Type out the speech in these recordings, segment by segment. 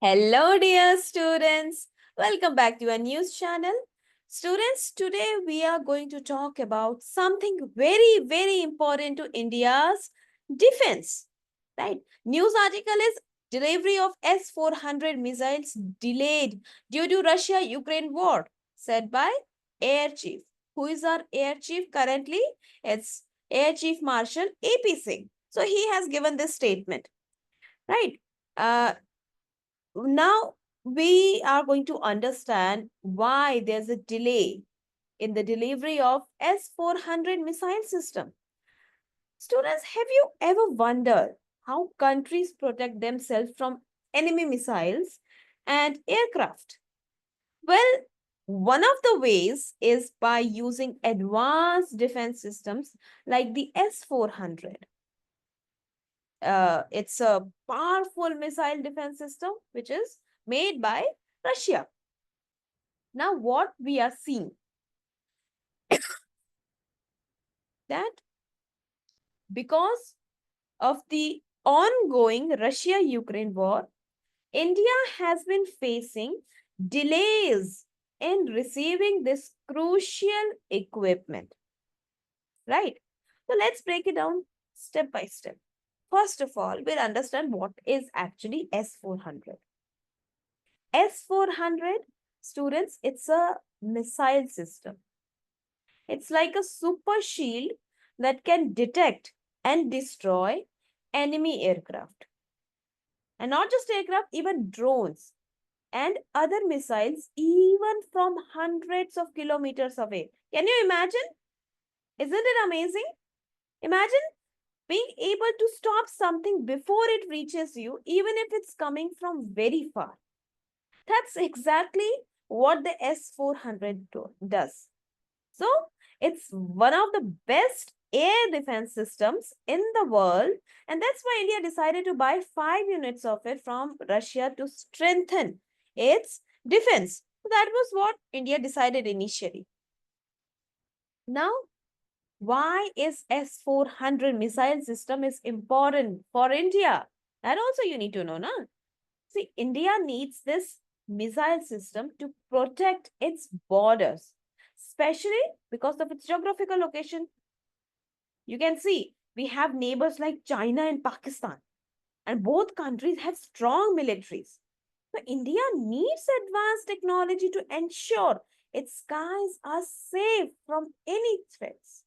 Hello, dear students. Welcome back to our news channel. Students, today we are going to talk about something very important to India's defense. Right? News article is delivery of S-400 missiles delayed due to Russia-Ukraine war, said by Air Chief. Who is our Air Chief currently? It's Air Chief Marshal AP Singh. So he has given this statement. Right? Uh, Now we are going to understand why there's a delay in the delivery of S-400 missile system. Students, have you ever wondered how countries protect themselves from enemy missiles and aircraft? Well, one of the ways is by using advanced defense systems like the S-400. It's a powerful missile defense system which is made by Russia. Now, what we are seeing that because of the ongoing Russia-Ukraine war, India has been facing delays in receiving this crucial equipment, right? So let's break it down step by step. First of all, we'll understand what is actually S-400. S-400, students, it's a missile system. It's like a super shield that can detect and destroy enemy aircraft. And not just aircraft, even drones and other missiles, even from hundreds of kilometers away. Can you imagine? Isn't it amazing? Imagine being able to stop something before it reaches you, even if it's coming from very far. That's exactly what the S-400 does. So it's one of the best air defense systems in the world. And that's why India decided to buy 5 units of it from Russia to strengthen its defense. So that was what India decided initially. Now, why is S-400 missile system is important for India? That also you need to know, na? See, India needs this missile system to protect its borders, especially because of its geographical location. You can see we have neighbors like China and Pakistan, and both countries have strong militaries. So, India needs advanced technology to ensure its skies are safe from any threats.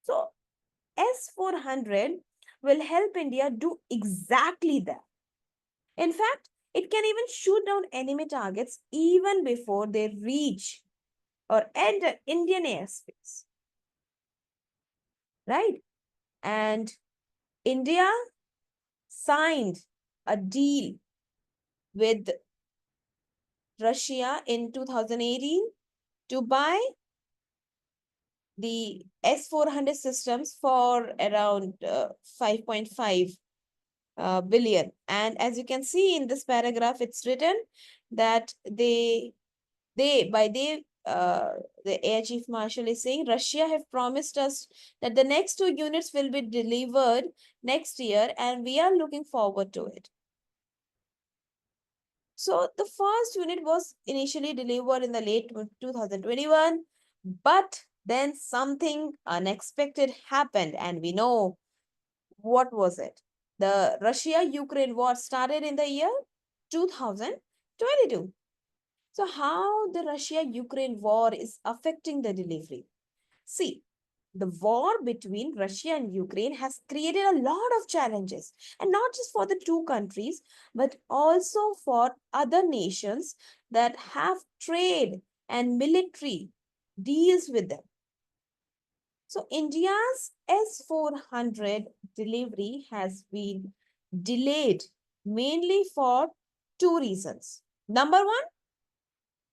So, S-400 will help India do exactly that. In fact, it can even shoot down enemy targets even before they reach or enter Indian airspace, right? And India signed a deal with Russia in 2018 to buy the S-400 systems for around 5.5 billion. And as you can see in this paragraph, it's written that the Air Chief Marshal is saying Russia have promised us that the next 2 units will be delivered next year, and we are looking forward to it. So the first unit was initially delivered in the late 2021, but then something unexpected happened, and we know what was it. The Russia-Ukraine war started in the year 2022. So how the Russia-Ukraine war is affecting the delivery? See, the war between Russia and Ukraine has created a lot of challenges, and not just for the two countries, but also for other nations that have trade and military deals with them. So India's S-400 delivery has been delayed mainly for two reasons. Number one,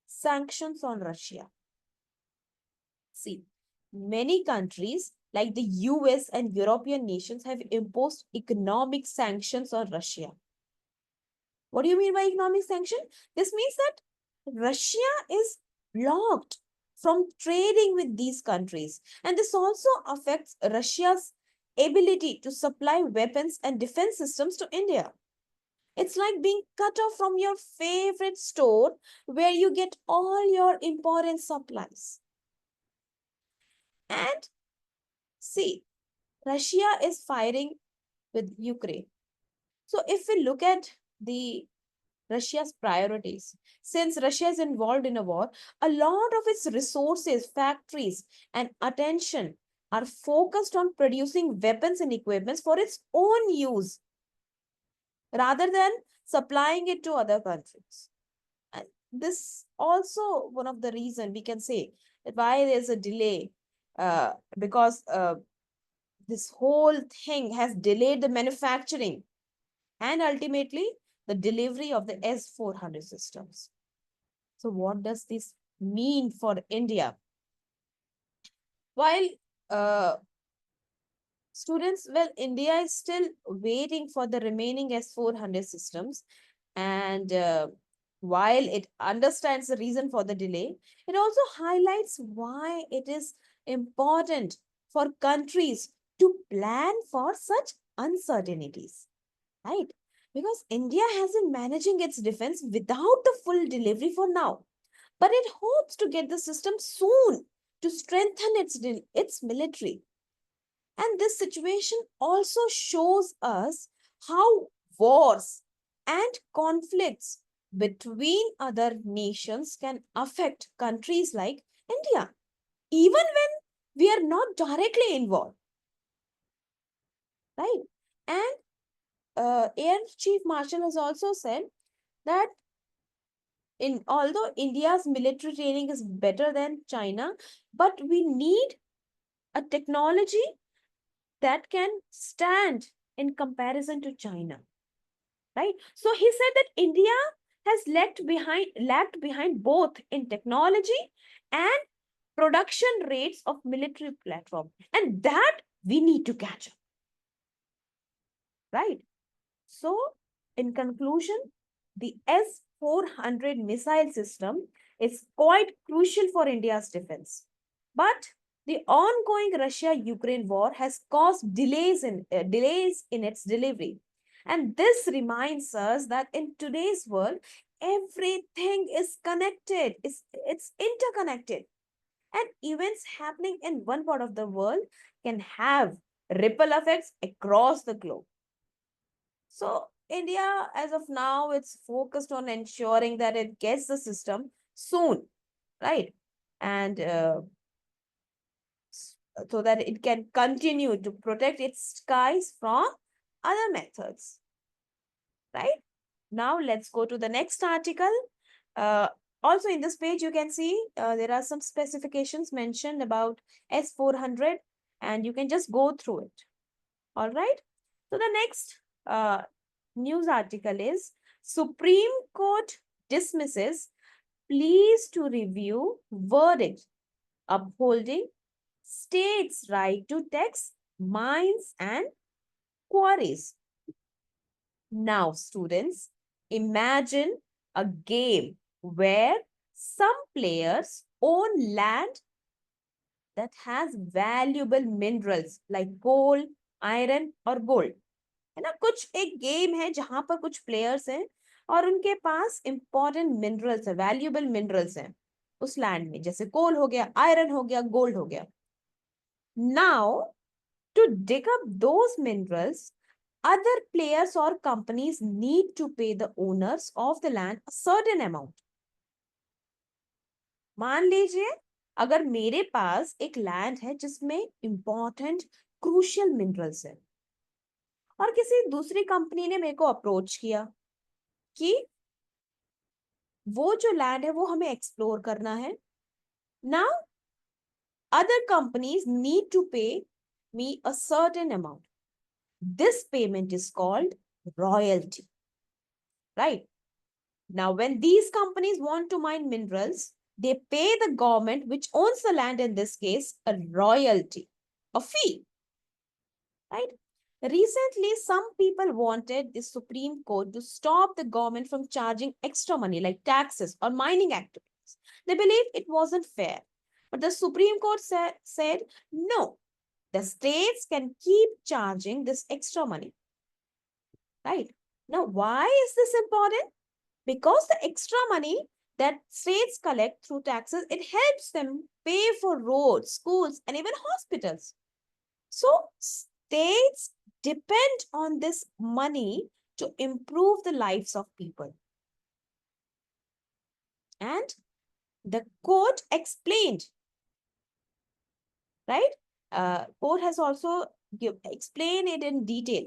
sanctions on Russia. See, many countries like the US and European nations have imposed economic sanctions on Russia. What do you mean by economic sanction? This means that Russia is blocked from trading with these countries. And this also affects Russia's ability to supply weapons and defense systems to India. It's like being cut off from your favorite store where you get all your important supplies. And see, Russia is fighting with Ukraine. So if we look at the Russia's priorities, since Russia is involved in a war, a lot of its resources, factories, and attention are focused on producing weapons and equipments for its own use rather than supplying it to other countries. And this also one of the reason we can say that why there's a delay, because this whole thing has delayed the manufacturing and ultimately the delivery of the S-400 systems. So what does this mean for India? While uh, students, well, India is still waiting for the remaining S-400 systems, and while it understands the reason for the delay, it also highlights why it is important for countries to plan for such uncertainties, right? Because India has been managing its defense without the full delivery for now, but it hopes to get the system soon to strengthen its military. And this situation also shows us how wars and conflicts between other nations can affect countries like India, even when we are not directly involved, right? And Air Chief Marshal has also said that in although India's military training is better than China, but we need a technology that can stand in comparison to China, right? So he said that India has lagged behind both in technology and production rates of military platform, and that we need to catch up, right? So, in conclusion, the S-400 missile system is quite crucial for India's defense. But the ongoing Russia-Ukraine war has caused delays in its delivery. And this reminds us that in today's world, everything is connected, it's interconnected. And events happening in one part of the world can have ripple effects across the globe. So India, as of now, it's focused on ensuring that it gets the system soon, right? And so that it can continue to protect its skies from other methods, right? Now let's go to the next article. Uh, Also in this page, you can see there are some specifications mentioned about S-400 and you can just go through it. All right. So the next news article is Supreme Court dismisses pleas to review verdict upholding states' right to tax mines and quarries. Now, students, imagine a game where some players own land that has valuable minerals like coal, iron or gold. है ना, कुछ एक game है जहां पर कुछ players हैं और उनके पास इंपॉर्टेंट मिनरल्स है, वैल्यूएबल मिनरल्स हैं उस लैंड में, जैसे कोल हो गया, आयरन हो गया, गोल्ड हो गया. Now, to dig up those minerals, other players or companies need to pay the owners of the land a certain amount. मान लीजिए अगर मेरे पास एक लैंड है जिसमें इंपॉर्टेंट क्रूशियल मिनरल्स है और किसी दूसरी कंपनी ने मेरे को अप्रोच किया कि वो जो लैंड है वो हमें एक्सप्लोर करना है. Now other companies need to pay me a certain amount. This payment is called royalty, right? Now when these companies want to mine minerals, they pay the government which owns the land, in this case a royalty, a fee, right? Recently, some people wanted the Supreme Court to stop the government from charging extra money like taxes or mining activities. They believed it wasn't fair. But the Supreme Court said no, the states can keep charging this extra money, right? Now, why is this important? Because the extra money that states collect through taxes, it helps them pay for roads, schools, and even hospitals. So states depend on this money to improve the lives of people. And the court explained, right? Court has also explained it in detail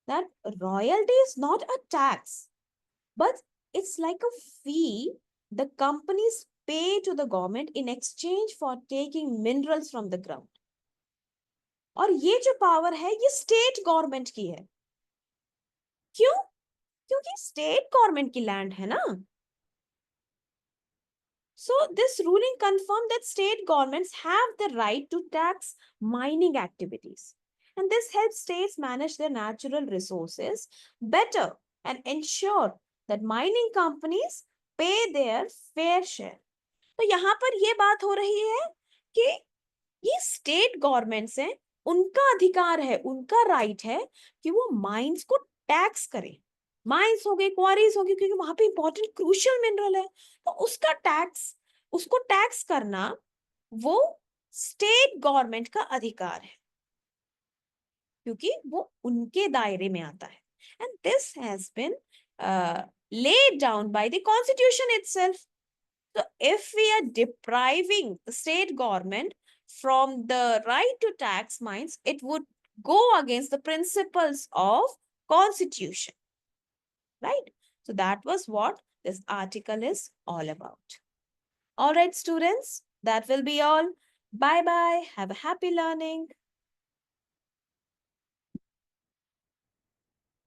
that royalty is not a tax, but it's like a fee the companies pay to the government in exchange for taking minerals from the ground. और ये जो power है ये state government की है. क्यों? क्योंकि state government की लैंड है ना. So this ruling confirmed that state governments have the right to tax mining activities. And this helps states manage their natural resources better and ensure that mining companies pay their fair share. तो यहाँ पर ये बात हो रही है कि ये स्टेट गवर्नमेंट्स हैं, उनका अधिकार है, उनका राइट है कि वो माइंस को टैक्स करें. माइंस हो गए, क्वारीज हो गई, क्योंकि वहां पे इंपॉर्टेंट क्रूशियल मिनरल है, तो उसका टैक्स, उसको टैक्स करना वो स्टेट गवर्नमेंट का अधिकार है, क्योंकि वो उनके दायरे में आता है. And this has been laid down by the constitution itself. So if we are depriving the state government from the right to tax mines, it would go against the principles of constitution, right? So that was what this article is all about. All right, students, that will be all. Bye bye. Have a happy learning.